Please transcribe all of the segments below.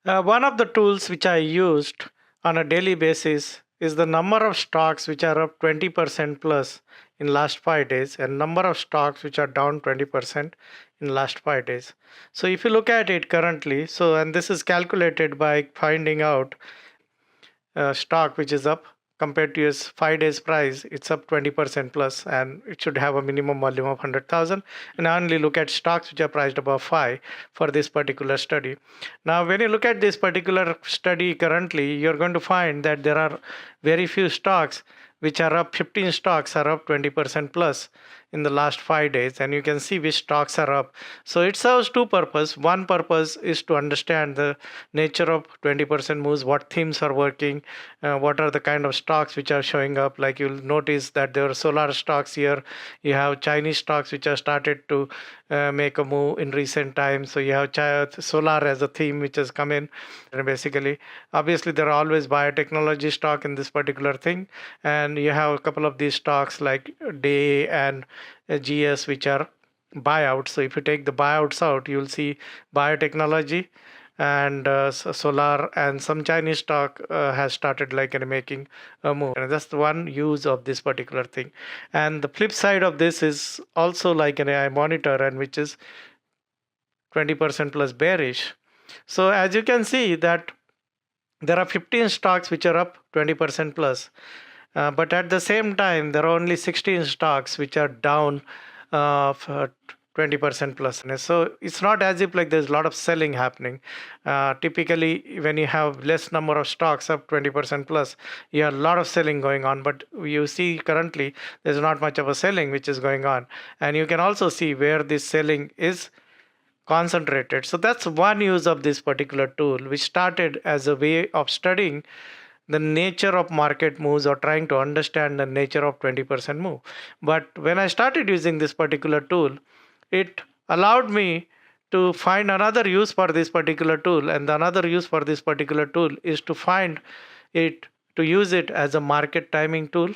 One of the tools which I used on a daily basis is the number of stocks which are up 20% plus in last 5 days and number of stocks which are down 20% in last 5 days. So if you look at it currently, and this is calculated by finding out stock which is up compared to its 5 days price, it's up 20% plus, and it should have a minimum volume of 100,000. And I only look at stocks which are priced above 5 for this particular study. Now, when you look at this particular study currently, you're going to find that there are very few stocks which are up. 15 stocks are up 20% plus in the last 5 days, and you can see which stocks are up. So it serves two purposes. One purpose is to understand the nature of 20% moves, what themes are working, what are the kind of stocks which are showing up. Like you'll notice that there are solar stocks here. You have Chinese stocks which have started to make a move in recent times. So you have solar as a theme which has come in. And basically, obviously, there are always biotechnology stock in this particular thing. And you have a couple of these stocks like Day and GS which are buyouts. So if you take the buyouts out, you'll see biotechnology and solar and some Chinese stock has started making a move. And that's the one use of this particular thing. And the flip side of this is also like an AI monitor, and which is 20% plus bearish. So as you can see that there are 15 stocks which are up 20% plus. But at the same time, there are only 16 stocks which are down 20% plus. So it's not as if there's a lot of selling happening. Typically, when you have less number of stocks up 20% plus, you have a lot of selling going on. But you see currently, there's not much of a selling which is going on. And you can also see where this selling is concentrated. So that's one use of this particular tool, which started as a way of studying the nature of market moves or trying to understand the nature of 20% move. But when I started using this particular tool, it allowed me to find another use for this particular tool. And the another use for this particular tool is to use it as a market timing tool.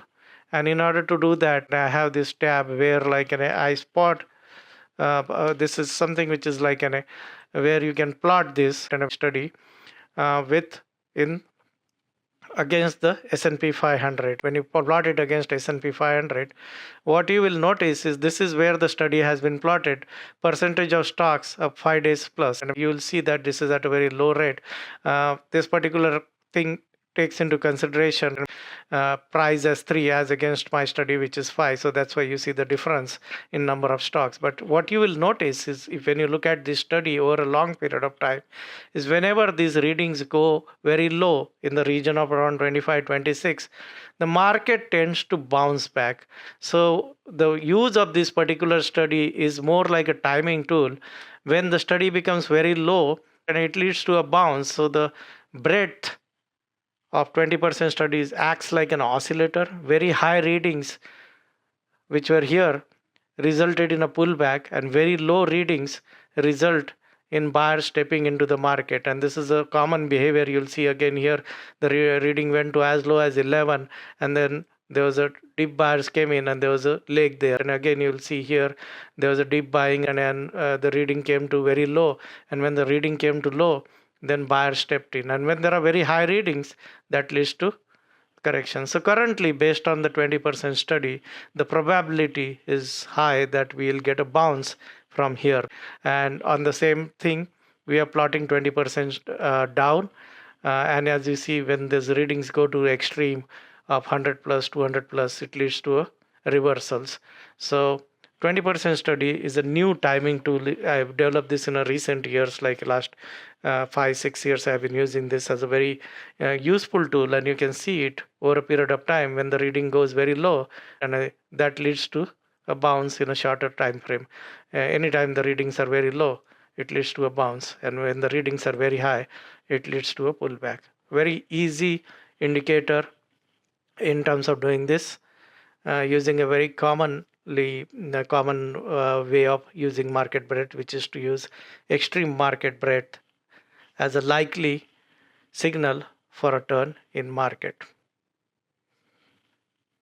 And in order to do that, I have this tab where I spot. This is something which is where you can plot this kind of study with in against the S&P 500. When you plot it against S&P 500, what you will notice is this is where the study has been plotted, percentage of stocks of 5 days plus. And you will see that this is at a very low rate. This particular thing takes into consideration price as 3 as against my study which is 5. So that's why you see the difference in number of stocks. But what you will notice is when you look at this study over a long period of time, is whenever these readings go very low in the region of around 25, 26, the market tends to bounce back. So the use of this particular study is more like a timing tool. When the study becomes very low and it leads to a bounce, so the breadth of 20% studies acts like an oscillator. Very high readings which were here resulted in a pullback, and very low readings result in buyers stepping into the market. And this is a common behavior. You'll see again here the reading went to as low as 11, and then there was a deep buyers came in and there was a leg there. And again you'll see here there was a deep buying, and then the reading came to very low, and when the reading came to low, then buyers stepped in. And when there are very high readings, that leads to correction. So currently, based on the 20% study, the probability is high that we'll get a bounce from here. And on the same thing, we are plotting 20% down. And as you see, when these readings go to extreme of 100 plus, 200 plus, it leads to reversals. So 20% study is a new timing tool. I've developed this in a recent years, like last 5-6 years. I've been using this as a very useful tool, and you can see it over a period of time when the reading goes very low, and that leads to a bounce in a shorter time frame. Anytime the readings are very low, it leads to a bounce, and when the readings are very high, it leads to a pullback. Very easy indicator in terms of doing this, using a very common way of using market breadth, which is to use extreme market breadth as a likely signal for a turn in market.